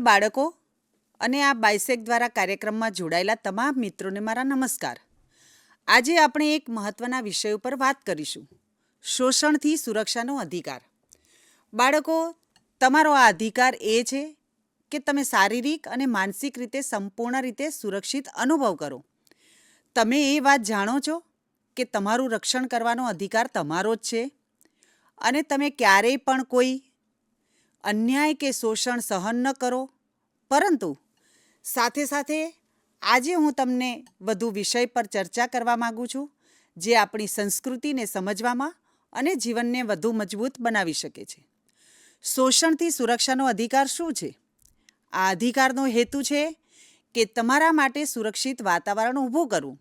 પ્રિય બાળકો અને આ બાયસેક દ્વારા કાર્યક્રમમાં જોડાયેલા તમામ મિત્રોને મારા નમસ્કાર. આજે આપણે એક મહત્ત્વના વિષય ઉપર વાત કરીશું: શોષણથી સુરક્ષાનો અધિકાર. બાળકો, તમારો આ અધિકાર એ છે કે તમે શારીરિક અને માનસિક રીતે સંપૂર્ણ રીતે સુરક્ષિત અનુભવ કરો. તમે એ વાત જાણો છો કે તમારું રક્ષણ કરવાનો અધિકાર તમારો જ છે અને તમે ક્યારેય પણ કોઈ અન્યાય કે શોષણ સહન ન કરો. પરંતુ સાથે સાથે આજે હું તમને વધુ વિષય પર ચર્ચા કરવા માગું છું, જે આપણી સંસ્કૃતિને સમજવામાં અને જીવનને વધુ મજબૂત બનાવી શકે છે. શોષણથી સુરક્ષાનો અધિકાર શું છે? આ અધિકારનો હેતુ છે કે તમારા માટે સુરક્ષિત વાતાવરણ ઊભું કરવું,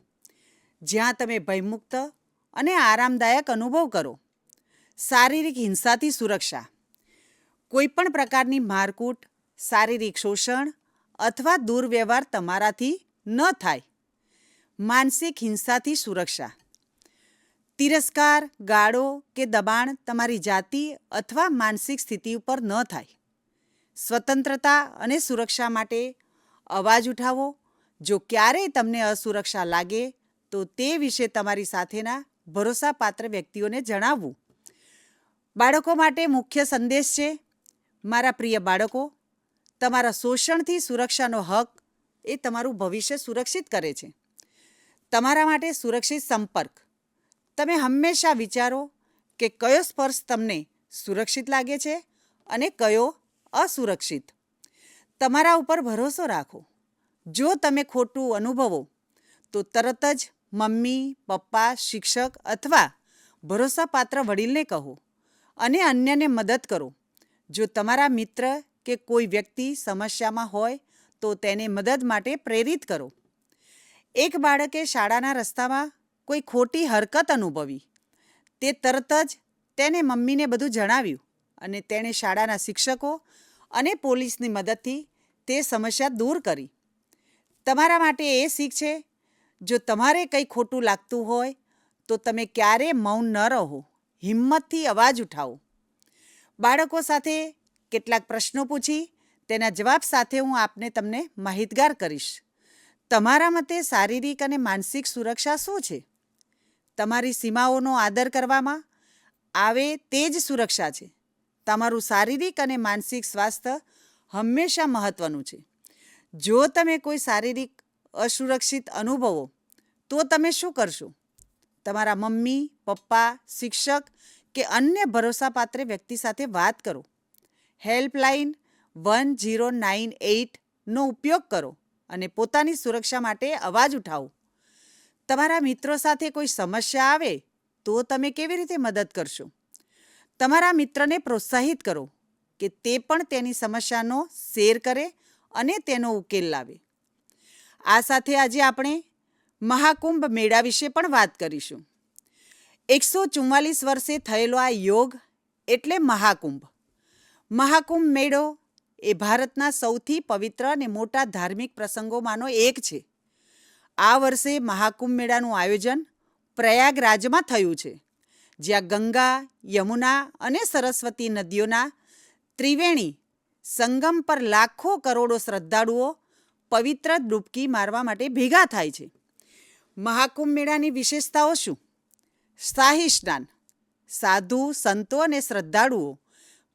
જ્યાં તમે ભયમુક્ત અને આરામદાયક અનુભવ કરો. શારીરિક હિંસાથી સુરક્ષા. કોઈપણ પ્રકારની મારકૂટ, શારીરિક શોષણ અથવા દુર્વ્યવહાર તમારાથી ન થાય. માનસિક હિંસાથી સુરક્ષા. તિરસ્કાર, ગાળો કે દબાણ તમારી જાતિ અથવા માનસિક સ્થિતિ ઉપર ન થાય. સ્વતંત્રતા અને સુરક્ષા માટે અવાજ ઉઠાવો. જો ક્યારેય તમને અસુરક્ષા લાગે તો તે વિશે તમારી સાથેના ભરોસાપાત્ર વ્યક્તિઓને જણાવવું. બાળકો માટે મુખ્ય સંદેશ છે: મારા પ્રિય બાળકો, તમારા શોષણથી સુરક્ષાનો હક એ તમારું ભવિષ્ય સુરક્ષિત કરે છે. તમારા માટે સુરક્ષિત સંપર્ક. તમે હંમેશા વિચારો કે કયો સ્પર્શ તમને સુરક્ષિત લાગે છે અને કયો અસુરક્ષિત. તમારા ઉપર ભરોસો રાખો. જો તમે ખોટું અનુભવો તો તરત જ મમ્મી, પપ્પા, શિક્ષક અથવા ભરોસાપાત્ર વડીલને કહો અને અન્યને મદદ કરો. જો તમારા મિત્ર કે કોઈ વ્યક્તિ સમસ્યામાં હોય તો તેને મદદ માટે પ્રેરિત કરો. એક બાળકે શાળાના રસ્તામાં કોઈ ખોટી હરકત અનુભવી. તે તરત જ તેને મમ્મીને બધું જણાવ્યું અને તેણે શાળાના શિક્ષકો અને પોલીસની મદદથી તે સમસ્યા દૂર કરી. તમારા માટે એ શીખ છે: જો તમારે કંઈ ખોટું લાગતું હોય તો તમે ક્યારેય મૌન ન રહો. હિંમતથી અવાજ ઉઠાવો. બાળકો સાથે કેટલાક પ્રશ્નો પૂછી તેના જવાબ સાથે હું તમને માહિતગાર કરીશ. તમારા મતે શારીરિક અને માનસિક સુરક્ષા શું છે? તમારી સીમાઓનો આદર કરવામાં આવે તે જ સુરક્ષા છે. તમારું શારીરિક અને માનસિક સ્વાસ્થ્ય હંમેશા મહત્ત્વનું છે. જો તમે કોઈ શારીરિક અસુરક્ષિત અનુભવો તો તમે શું કરશો? તમારા મમ્મી, પપ્પા, શિક્ષક કે અન્ય ભરોસાપાત્ર વ્યક્તિ સાથે વાત કરો. હેલ્પલાઇન 1098નો ઉપયોગ કરો અને પોતાની સુરક્ષા માટે અવાજ ઉઠાવો. તમારા મિત્રો સાથે કોઈ સમસ્યા આવે તો તમે કેવી રીતે મદદ કરશો? તમારા મિત્રને પ્રોત્સાહિત કરો કે તે પણ તેની સમસ્યાનો શેર કરે અને તેનો ઉકેલ લાવે. આ સાથે આજે આપણે મહાકુંભ મેળા વિશે પણ વાત કરીશું. 144 વર્ષે થયેલો આ યોગ એટલે મહાકુંભ. મહાકુંભ મેળો એ ભારતના સૌથી પવિત્ર અને મોટા ધાર્મિક પ્રસંગોમાંનો એક છે. આ વર્ષે મહાકુંભ મેળાનું આયોજન પ્રયાગરાજમાં થયું છે, જ્યાં ગંગા, યમુના અને સરસ્વતી નદીઓના ત્રિવેણી સંગમ પર લાખો કરોડો શ્રદ્ધાળુઓ પવિત્ર ડૂબકી મારવા માટે ભેગા થાય છે. મહાકુંભ મેળાની વિશેષતાઓ શું? શાહી સ્નાન. સાધુ, સંતો અને શ્રદ્ધાળુઓ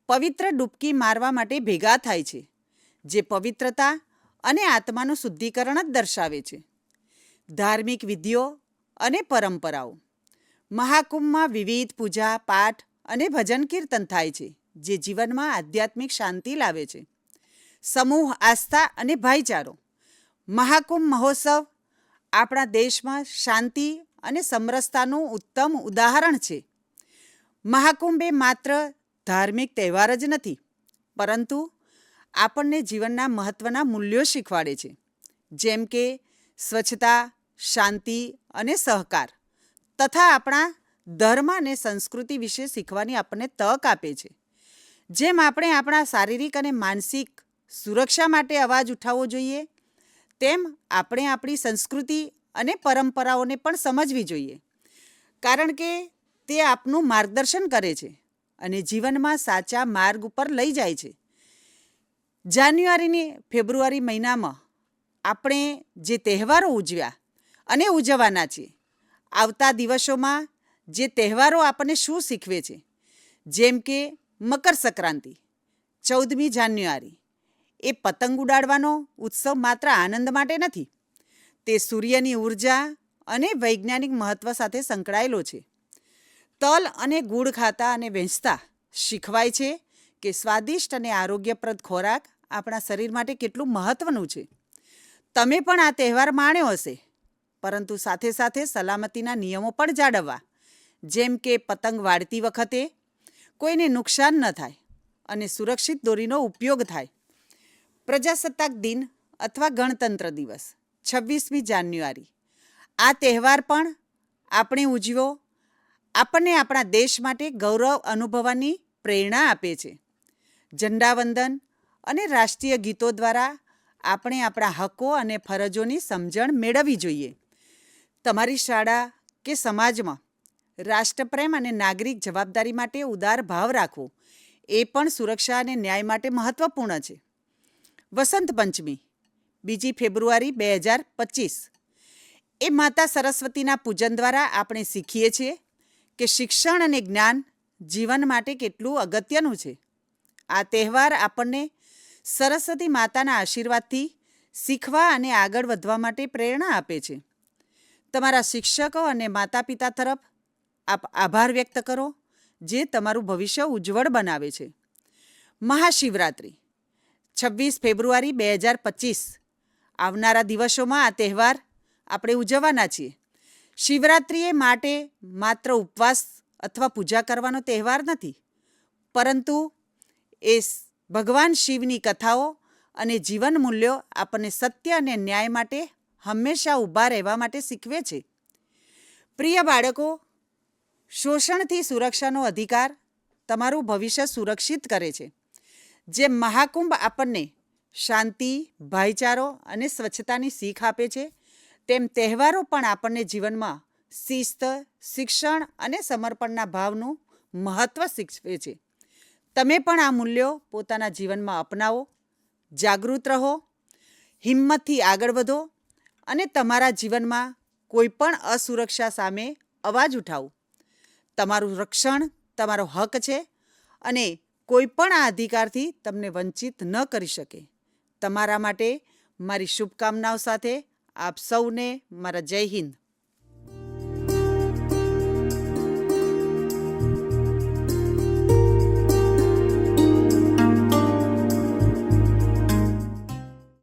પવિત્ર ડૂબકી મારવા માટે ભેગા થાય છે, જે પવિત્રતા અને આત્માનું શુદ્ધિકરણ જ દર્શાવે છે. ધાર્મિક વિધિઓ અને પરંપરાઓ. મહાકુંભમાં વિવિધ પૂજા, પાઠ અને ભજન કીર્તન થાય છે, જે જીવનમાં આધ્યાત્મિક શાંતિ લાવે છે. સમૂહ આસ્થા અને ભાઈચારો. મહાકુંભ મહોત્સવ આપણા દેશમાં શાંતિ અને સમરસતાનું ઉત્તમ ઉદાહરણ છે. મહાકુંભ એ માત્ર ધાર્મિક તહેવાર જ નથી, પરંતુ આપણને જીવનના મહત્ત્વના મૂલ્યો શીખવાડે છે, જેમ કે સ્વચ્છતા, શાંતિ અને સહકાર, તથા આપણા ધર્મ અને સંસ્કૃતિ વિશે શીખવાની આપણને તક આપે છે. જેમ આપણે આપણા શારીરિક અને માનસિક સુરક્ષા માટે અવાજ ઉઠાવવો જોઈએ, તેમ આપણે આપણી સંસ્કૃતિ અને પરંપરાઓને પણ સમજવી જોઈએ, કારણ કે તે આપનું માર્ગદર્શન કરે છે અને જીવનમાં સાચા માર્ગ ઉપર લઈ જાય છે. જાન્યુઆરીની ફેબ્રુઆરી મહિનામાં આપણે જે તહેવારો ઉજવ્યા અને ઉજવવાના છીએ, આવતા દિવસોમાં જે તહેવારો આપણને શું શીખવે છે, જેમ કે મકર સંક્રાંતિ, 14મી જાન્યુઆરી, એ પતંગ ઉડાડવાનો ઉત્સવ માત્ર આનંદ માટે નથી, તે સૂર્યની ઉર્જા અને વૈજ્ઞાનિક મહત્ત્વ સાથે સંકળાયેલો છે. તલ અને ગુળ ખાતા અને વહેંચતા શીખવાય છે કે સ્વાદિષ્ટ અને આરોગ્યપ્રદ ખોરાક આપણા શરીર માટે કેટલું મહત્ત્વનું છે. તમે પણ આ તહેવાર માણ્યો હશે, પરંતુ સાથે સાથે સલામતીના નિયમો પણ જાળવવા, જેમ કે પતંગ વાળતી વખતે કોઈને નુકસાન ન થાય અને સુરક્ષિત દોરીનો ઉપયોગ થાય. પ્રજાસત્તાક દિન અથવા ગણતંત્ર દિવસ, 26મી જાન્યુઆરી, આ તહેવાર પણ આપણે ઉજવ્યો, આપણને આપણા દેશ માટે ગૌરવ અનુભવવાની પ્રેરણા આપે છે. ઝંડાવંદન અને રાષ્ટ્રીય ગીતો દ્વારા આપણે આપણા હકો અને ફરજોની સમજણ મેળવવી જોઈએ. તમારી શાળા કે સમાજમાં રાષ્ટ્રપ્રેમ અને નાગરિક જવાબદારી માટે ઉદાર ભાવ રાખવો એ પણ સુરક્ષા અને ન્યાય માટે મહત્ત્વપૂર્ણ છે. વસંત પંચમી, 2 ફેબ્રુઆરી 2025, એ માતા સરસ્વતીના પૂજન દ્વારા આપણે શીખીએ છીએ કે શિક્ષણ અને જ્ઞાન જીવન માટે કેટલું અગત્યનું છે. આ તહેવાર આપણને સરસ્વતી માતાના આશીર્વાદથી શીખવા અને આગળ વધવા માટે પ્રેરણા આપે છે. તમારા શિક્ષકો અને માતા પિતા તરફ આપ આભાર વ્યક્ત કરો, જે તમારું ભવિષ્ય ઉજ્જવળ બનાવે છે. મહાશિવરાત્રિ, 26 ફેબ્રુઆરી 2025, આવનારા દિવસોમાં આ તહેવાર આપણે ઉજવવાના છીએ. શિવરાત્રિ એ માટે માત્ર ઉપવાસ અથવા પૂજા કરવાનો તહેવાર નથી, પરંતુ એ ભગવાન શિવની કથાઓ અને જીવન મૂલ્યો આપણને સત્ય અને ન્યાય માટે હંમેશા ઊભા રહેવા માટે શીખવે છે. પ્રિય બાળકો, શોષણથી સુરક્ષાનો અધિકાર તમારું ભવિષ્ય સુરક્ષિત કરે છે. જેમ મહાકુંભ આપણને શાંતિ, ભાઈચારો અને સ્વચ્છતાની શીખ આપે છે, તેમ તહેવારો પણ આપણને જીવનમાં શિસ્ત, શિક્ષણ અને સમર્પણના ભાવનું મહત્ત્વ શીખવે છે. તમે પણ આ મૂલ્યો પોતાના જીવનમાં અપનાવો, જાગૃત રહો, હિંમતથી આગળ વધો અને તમારા જીવનમાં કોઈ પણ અસુરક્ષા સામે અવાજ ઉઠાવો. તમારું રક્ષણ તમારો હક છે અને કોઈ પણ આ અધિકારથી તમને વંચિત ન કરી શકે. તમારા માટે મારી શુભકામનાઓ સાથે આપ સૌને મારા જય હિન્દ.